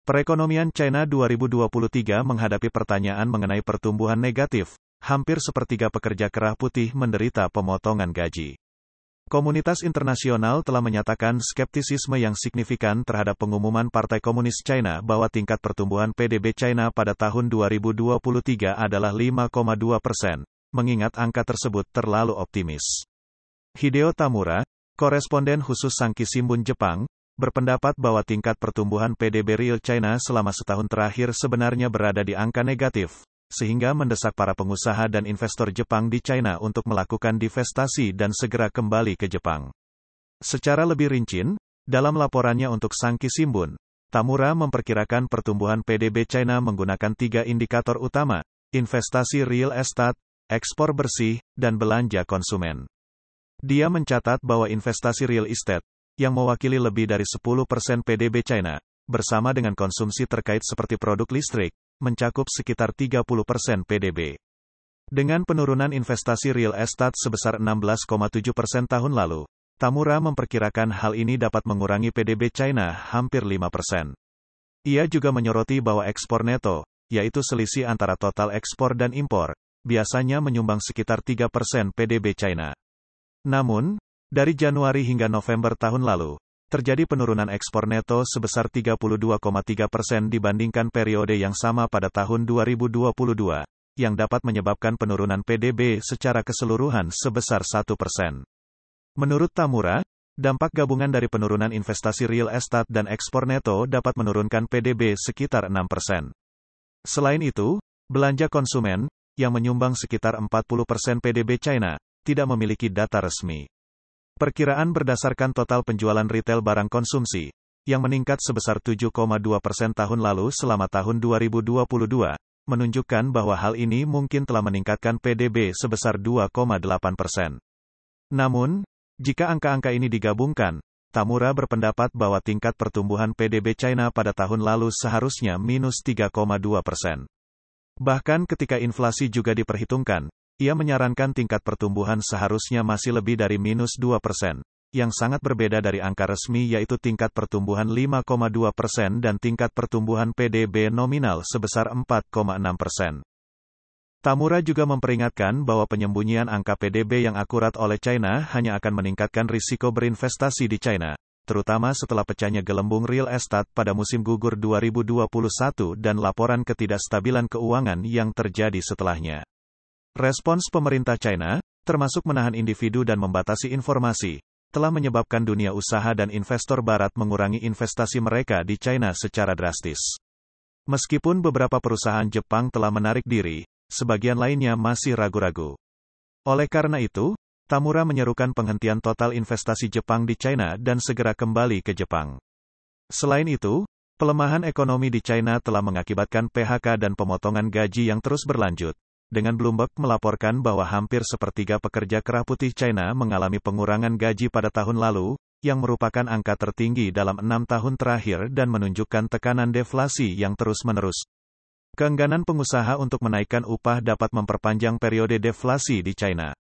Perekonomian China 2023 menghadapi pertanyaan mengenai pertumbuhan negatif. Hampir sepertiga pekerja kerah putih menderita pemotongan gaji. Komunitas internasional telah menyatakan skeptisisme yang signifikan terhadap pengumuman Partai Komunis China bahwa tingkat pertumbuhan PDB China pada tahun 2023 adalah 5,2%, mengingat angka tersebut terlalu optimis. Hideo Tamura, koresponden khusus Sankei Shimbun Jepang, berpendapat bahwa tingkat pertumbuhan PDB real China selama setahun terakhir sebenarnya berada di angka negatif, sehingga mendesak para pengusaha dan investor Jepang di China untuk melakukan divestasi dan segera kembali ke Jepang. Secara lebih rinci, dalam laporannya untuk Sankei Shimbun, Tamura memperkirakan pertumbuhan PDB China menggunakan 3 indikator utama: investasi real estate, ekspor bersih, dan belanja konsumen. Dia mencatat bahwa investasi real estate, yang mewakili lebih dari 10% PDB China, bersama dengan konsumsi terkait seperti produk listrik, mencakup sekitar 30% PDB. Dengan penurunan investasi real estate sebesar 16,7% tahun lalu, Tamura memperkirakan hal ini dapat mengurangi PDB China hampir 5%. Ia juga menyoroti bahwa ekspor neto, yaitu selisih antara total ekspor dan impor, biasanya menyumbang sekitar 3% PDB China. Namun, dari Januari hingga November tahun lalu, terjadi penurunan ekspor neto sebesar 32,3% dibandingkan periode yang sama pada tahun 2022, yang dapat menyebabkan penurunan PDB secara keseluruhan sebesar 1%. Menurut Tamura, dampak gabungan dari penurunan investasi real estate dan ekspor neto dapat menurunkan PDB sekitar 6%. Selain itu, belanja konsumen, yang menyumbang sekitar 40% PDB China, tidak memiliki data resmi. Perkiraan berdasarkan total penjualan retail barang konsumsi, yang meningkat sebesar 7,2% tahun lalu selama tahun 2022, menunjukkan bahwa hal ini mungkin telah meningkatkan PDB sebesar 2,8%. Namun, jika angka-angka ini digabungkan, Tamura berpendapat bahwa tingkat pertumbuhan PDB China pada tahun lalu seharusnya minus 3,2%. Bahkan ketika inflasi juga diperhitungkan, ia menyarankan tingkat pertumbuhan seharusnya masih lebih dari minus 2%, yang sangat berbeda dari angka resmi yaitu tingkat pertumbuhan 5,2% dan tingkat pertumbuhan PDB nominal sebesar 4,6%. Tamura juga memperingatkan bahwa penyembunyian angka PDB yang akurat oleh China hanya akan meningkatkan risiko berinvestasi di China, terutama setelah pecahnya gelembung real estate pada musim gugur 2021 dan laporan ketidakstabilan keuangan yang terjadi setelahnya. Respons pemerintah China, termasuk menahan individu dan membatasi informasi, telah menyebabkan dunia usaha dan investor barat mengurangi investasi mereka di China secara drastis. Meskipun beberapa perusahaan Jepang telah menarik diri, sebagian lainnya masih ragu-ragu. Oleh karena itu, Tamura menyerukan penghentian total investasi Jepang di China dan segera kembali ke Jepang. Selain itu, pelemahan ekonomi di China telah mengakibatkan PHK dan pemotongan gaji yang terus berlanjut, dengan Bloomberg melaporkan bahwa hampir sepertiga pekerja kerah putih China mengalami pengurangan gaji pada tahun lalu, yang merupakan angka tertinggi dalam 6 tahun terakhir dan menunjukkan tekanan deflasi yang terus-menerus. Keengganan pengusaha untuk menaikkan upah dapat memperpanjang periode deflasi di China.